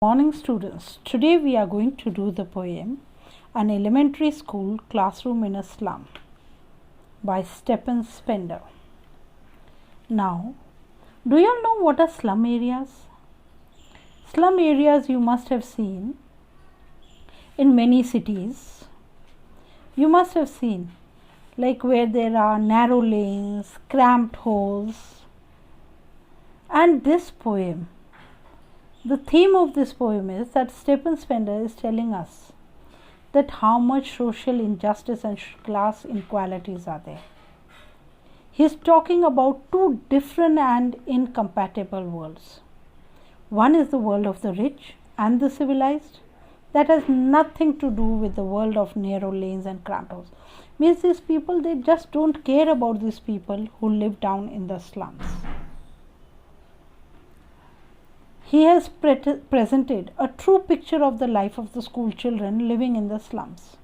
Morning students, today we are going to do the poem An Elementary School Classroom in a Slum by Stephen Spender. Now, do you all know what are slum areas? Slum areas you must have seen in many cities. You must have seen like where there are narrow lanes, cramped holes. And this poem, the theme of this poem is that Stephen Spender is telling us that how much social injustice and class inequalities are there. He is talking about two different and incompatible worlds. One is the world of the rich and the civilized. That has nothing to do with the world of narrow lanes and cramped houses. Means these people, they just don't care about these people who live down in the slums. He has presented a true picture of the life of the school children living in the slums.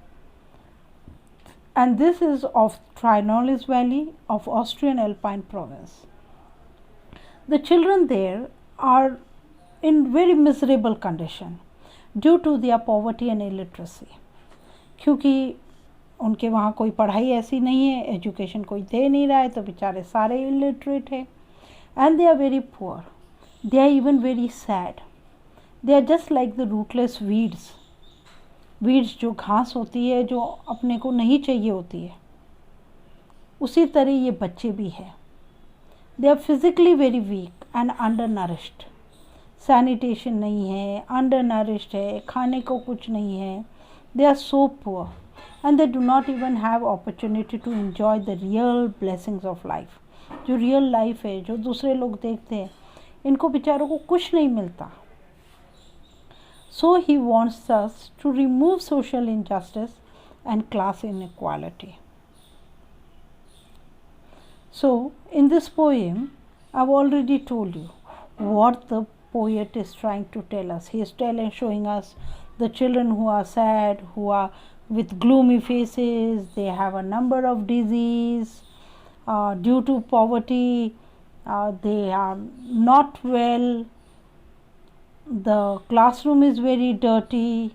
And this is of Trinolis Valley of Austrian Alpine province. The children there are in very miserable condition due to their poverty and illiteracy. क्योंकि उनके वहाँ कोई पढ़ाई ऐसी नहीं है, education कोई दे नहीं रहा है, तो बेचारे सारे illiterate हैं. And they are very poor. They are even very sad. They are just like the rootless weeds. Weeds जो घास होती है, जो अपने को नहीं चाहिए होती है, उसी तरह ये बच्चे भी हैं. They are physically very weak and undernourished. Sanitation नहीं है, undernourished है, खाने को कुछ नहीं है. They are so poor and they do not even have opportunity to enjoy the real blessings of life. जो real life है, जो दूसरे लोग देखते हैं, इनको बेचारों को कुछ नहीं मिलता. So he wants us to remove social injustice and class inequality. So in this poem, I've already told you what the poet is trying to tell us. He is showing us the children who are sad, who are with gloomy faces. They have a number of disease due to poverty. They are not well. The classroom is very dirty.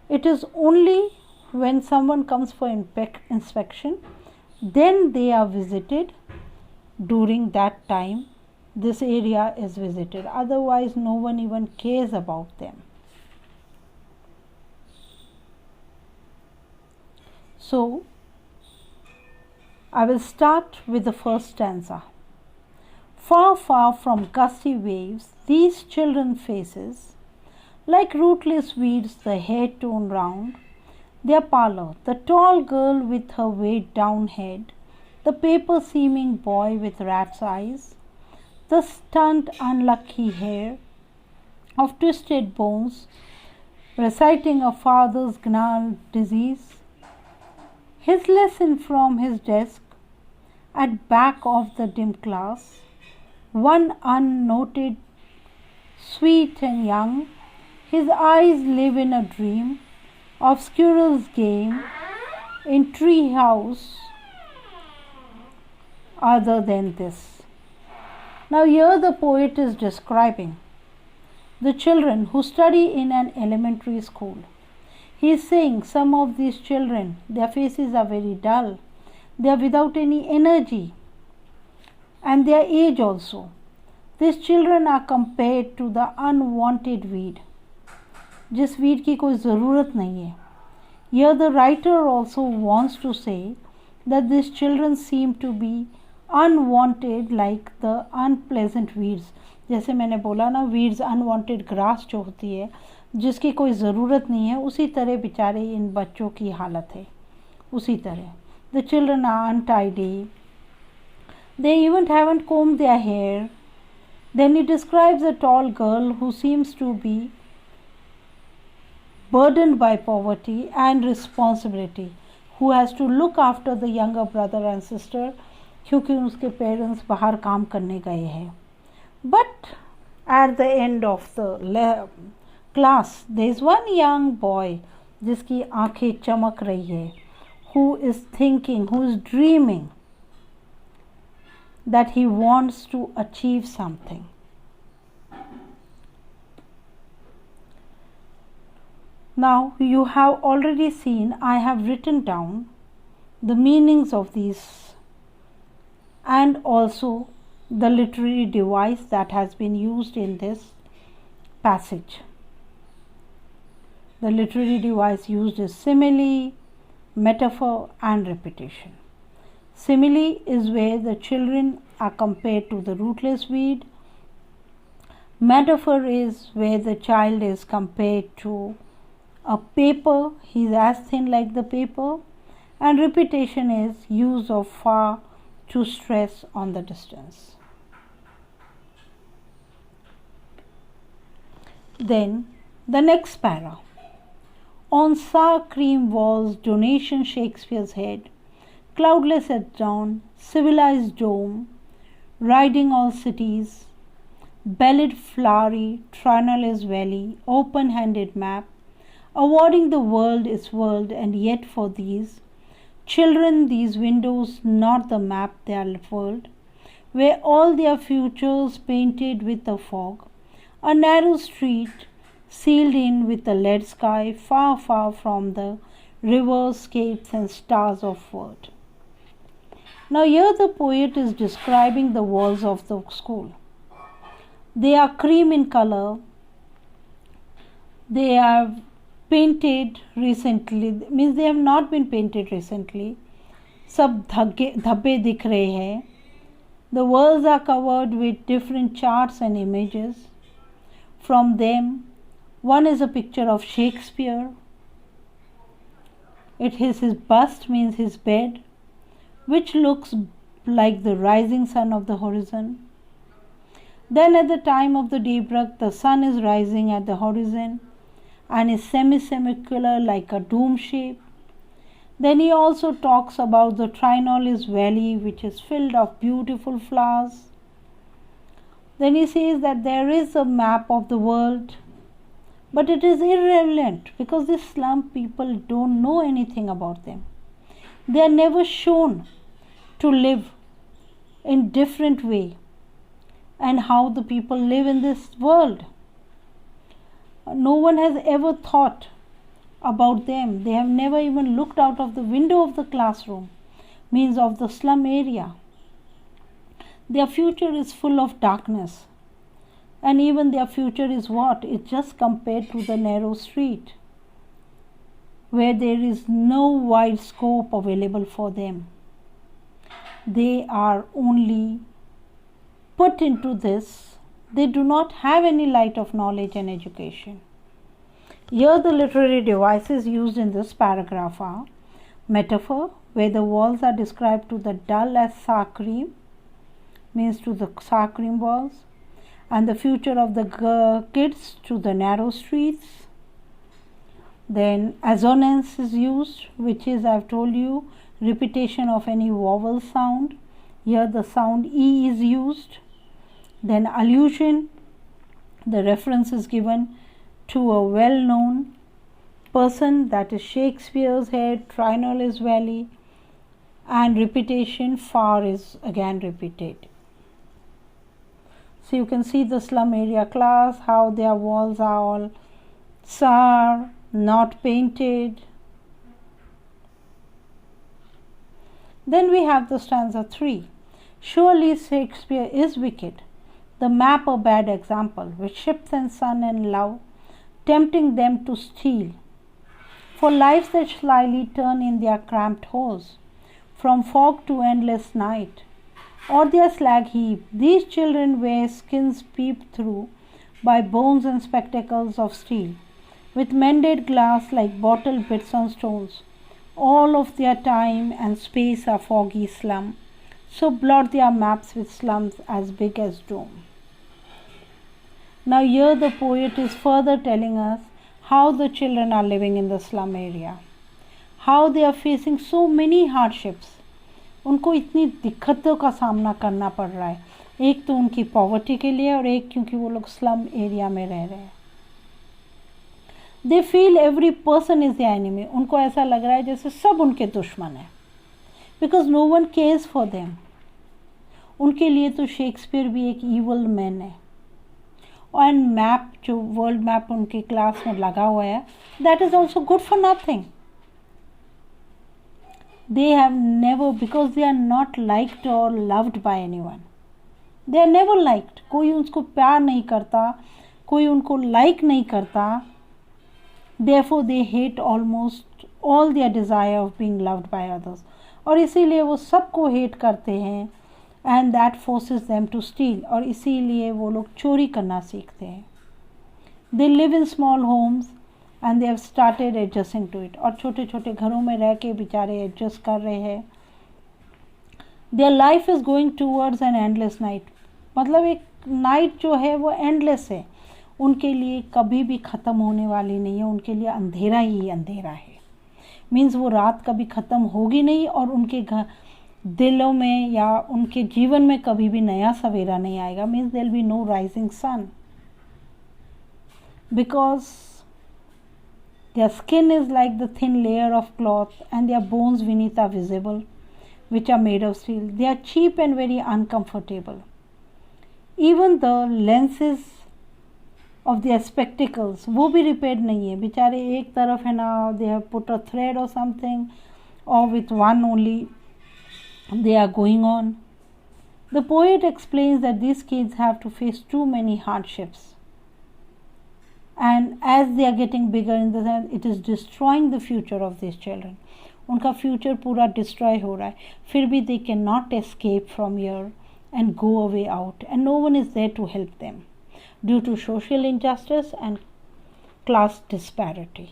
It is only when someone comes for inspection, then they are visited. During that time, this area is visited. Otherwise, no one even cares about them. So, I will start with the first stanza. Far, far from gusty waves, these children faces, like rootless weeds, the hair torn round, their parlor, the tall girl with her weighed down head, the paper-seeming boy with rat's eyes, the stunned, unlucky hair of twisted bones, reciting a father's gnarled disease, his lesson from his desk, at back of the dim class, one unnoted, sweet and young, his eyes live in a dream of squirrel's game in tree house other than this. Now here the poet is describing the children who study in an elementary school. He is saying some of these children, their faces are very dull, they are without any energy, and their age also. These children are compared to the unwanted weed, जिस weed की कोई ज़रूरत नहीं है. Here the writer also wants to say that these children seem to be unwanted like the unpleasant weeds. जैसे मैंने बोला ना, weeds unwanted grass जो होती है, जिसकी कोई ज़रूरत नहीं है, उसी तरह बेचारे इन बच्चों की हालत है. उसी तरह the children are untidy. They even haven't combed their hair. Then he describes a tall girl who seems to be burdened by poverty and responsibility, who has to look after the younger brother and sister क्योंकि उसके parents बाहर काम करने गए हैं. But at the end of the class, there is one young boy जिसकी आंखें चमक रही है, who is thinking, who is dreaming that he wants to achieve something. Now you have already seen I have written down the meanings of these and also the literary device that has been used in this passage. The literary device used is simile, metaphor and repetition. Simile is where the children are compared to the rootless weed. Metaphor is where the child is compared to a paper, he is as thin like the paper, and repetition is use of far to stress on the distance. Then the next para. On sour cream walls, donation Shakespeare's head, cloudless at dawn, civilized dome, riding all cities, bellied flowery, Trinolus valley, open-handed map, awarding the world its world, and yet for these children, these windows, not the map, their world, where all their futures painted with a fog, a narrow street sealed in with a lead sky, far, far from the rivers, scapes, and stars of word. Now here the poet is describing the walls of the school. They are cream in color. They are painted recently, means they have not been painted recently. सब धब्बे दिख रहे हैं. The walls are covered with different charts and images. From them, one is a picture of Shakespeare. It is his bust, means his bed, which looks like the rising sun of the horizon. Then at the time of the daybreak, the sun is rising at the horizon and is semicircular like a dome shape. Then he also talks about the Trinolus valley, which is filled of beautiful flowers. Then he says that there is a map of the world, but it is irrelevant because these slum people don't know anything about them. They are never shown to live in different way and how the people live in this world. No one has ever thought about them. They have never even looked out of the window of the classroom, means of the slum area. Their future is full of darkness. And even their future is what? It's just compared to the narrow street, where there is no wide scope available for them. They are only put into this. They do not have any light of knowledge and education. Here the literary devices used in this paragraph are metaphor, where the walls are described to the dull as sour cream, means to the sour cream walls, and the future of the kids to the narrow streets. Then assonance is used, which is, I've told you, repetition of any vowel sound. Here the sound E is used. Then allusion, the reference is given to a well-known person, that is Shakespeare's head, Trinolus valley, and repetition, far is again repeated. So you can see the slum area class, how their walls are all sour, not painted. Then we have the stanza 3. Surely Shakespeare is wicked, the map a bad example, with ships and sun and love, tempting them to steal. For lives that slyly turn in their cramped holes, from fog to endless night, or their slag heap, these children wear skins peeped through by bones and spectacles of steel, with mended glass like bottle bits on stones. All of their time and space are foggy slum, so blot their maps with slums as big as dome. Now here the poet is further telling us how the children are living in the slum area, how they are facing so many hardships. उनको इतनी दिक्कतों का सामना करना पड़ रहा है, एक तो उनकी पॉवर्टी के लिए और एक क्योंकि वो लोग स्लम एरिया में रह रहे हैं. They feel every person is the enemy. उनको ऐसा लग रहा है जैसे सब उनके दुश्मन है, because no one cares for them. उनके लिए तो शेक्सपियर भी एक ईवल मैन है. एंड मैप जो वर्ल्ड मैप उनके क्लास में लगा हुआ है, that is also good for nothing. They have never, because they are not liked or loved by anyone. They are never liked. कोई उनको प्यार नहीं करता, कोई उनको like नहीं करता. Therefore they hate almost all their desire of being loved by others. और इसीलिए वो सबको hate करते हैं, and that forces them to steal. और इसीलिए वो लोग चोरी करना सीखते हैं. They live in small homes and they have started adjusting to it. और छोटे छोटे घरों में रह के बेचारे एडजस्ट कर रहे हैं. Their life is going towards an endless night. मतलब एक नाइट जो है वो एंडलेस है, उनके लिए कभी भी ख़त्म होने वाली नहीं है. उनके लिए अंधेरा ही अंधेरा है. मीन्स वो रात कभी ख़त्म होगी नहीं, और उनके दिलों में या उनके जीवन में कभी भी नया सवेरा नहीं आएगा. Means there will be no rising sun, because their skin is like the thin layer of cloth, and their bones beneath are visible, which are made of steel. They are cheap and very uncomfortable. Even the lenses of their spectacles, वो भी repaired नहीं है. बेचारे एक तरफ है ना, they have put a thread or something, or with one only they are going on. The poet explains that these kids have to face too many hardships. And as they are getting bigger in the sense, it is destroying the future of these children. उनका future पूरा destroy हो रहा है. फिर भी they cannot escape from here and go away out, and no one is there to help them due to social injustice and class disparity.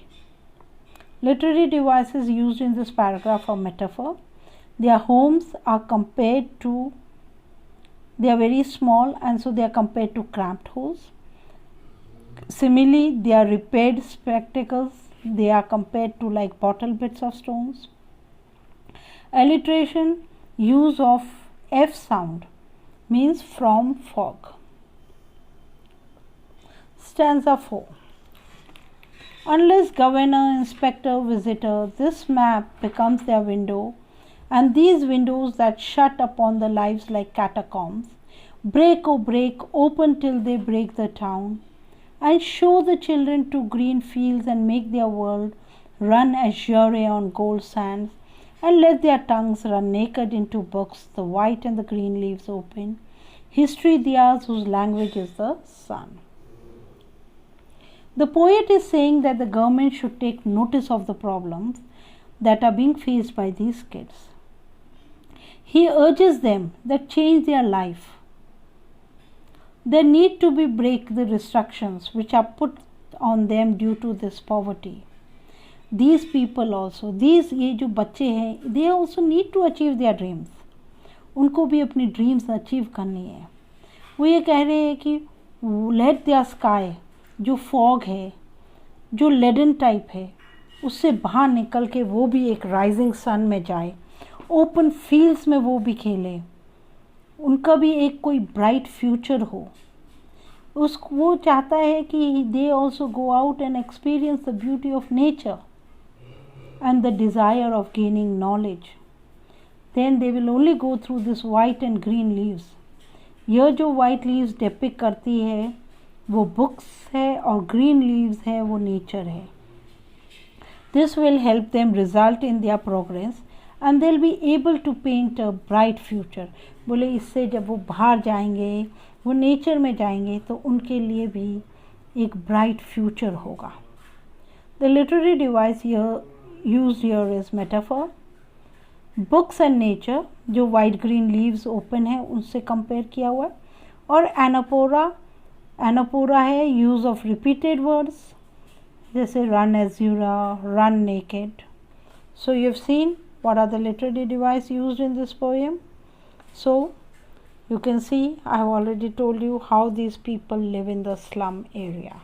Literary devices used in this paragraph are metaphor. Their homes are compared to, they are very small, and so they are compared to cramped holes. Similarly, they are repaired spectacles. They are compared to like bottle bits of stones. Alliteration, use of F sound, means from fog. Stanza 4. Unless governor, inspector, visitor, this map becomes their window, and these windows that shut upon the lives like catacombs, break, oh break, open till they break the town, and show the children to green fields, and make their world run azure on gold sands, and let their tongues run naked into books, the white and the green leaves open, history theirs whose language is the sun. The poet is saying that the government should take notice of the problems that are being faced by these kids. He urges them that change their life. There need to be break the restrictions which are put on them due to this poverty. These people also, these ये जो बच्चे हैं, they also need to achieve their dreams. उनको भी अपनी dreams achieve करनी है. वो ये कह रहे हैं कि let their sky, जो फॉग है, जो लेडन टाइप है, उससे बाहर निकल के वो भी एक राइजिंग सन में जाए, ओपन फील्ड्स में वो भी खेले, उनका भी एक कोई ब्राइट फ्यूचर हो. वो चाहता है कि they also go out and experience the beauty of nature and the desire of gaining knowledge. Then they will only go through this white and green leaves. यह जो वाइट लीव्स डिपिक्ट करती है वो बुक्स है, और green leaves है वो nature है. This will help them result in their progress, and they'll be able to paint a bright future. बोले इससे जब वो बाहर जाएंगे, वो नेचर में जाएंगे, तो उनके लिए भी एक bright future होगा. The literary device here used here is metaphor. Books and nature, जो white green leaves open है, उनसे compare किया हुआ है. और anaphora है use of repeated words, जैसे run azura, run naked. So you've seen what are the literary devices used in this poem. So you can see I have already told you how these people live in the slum area.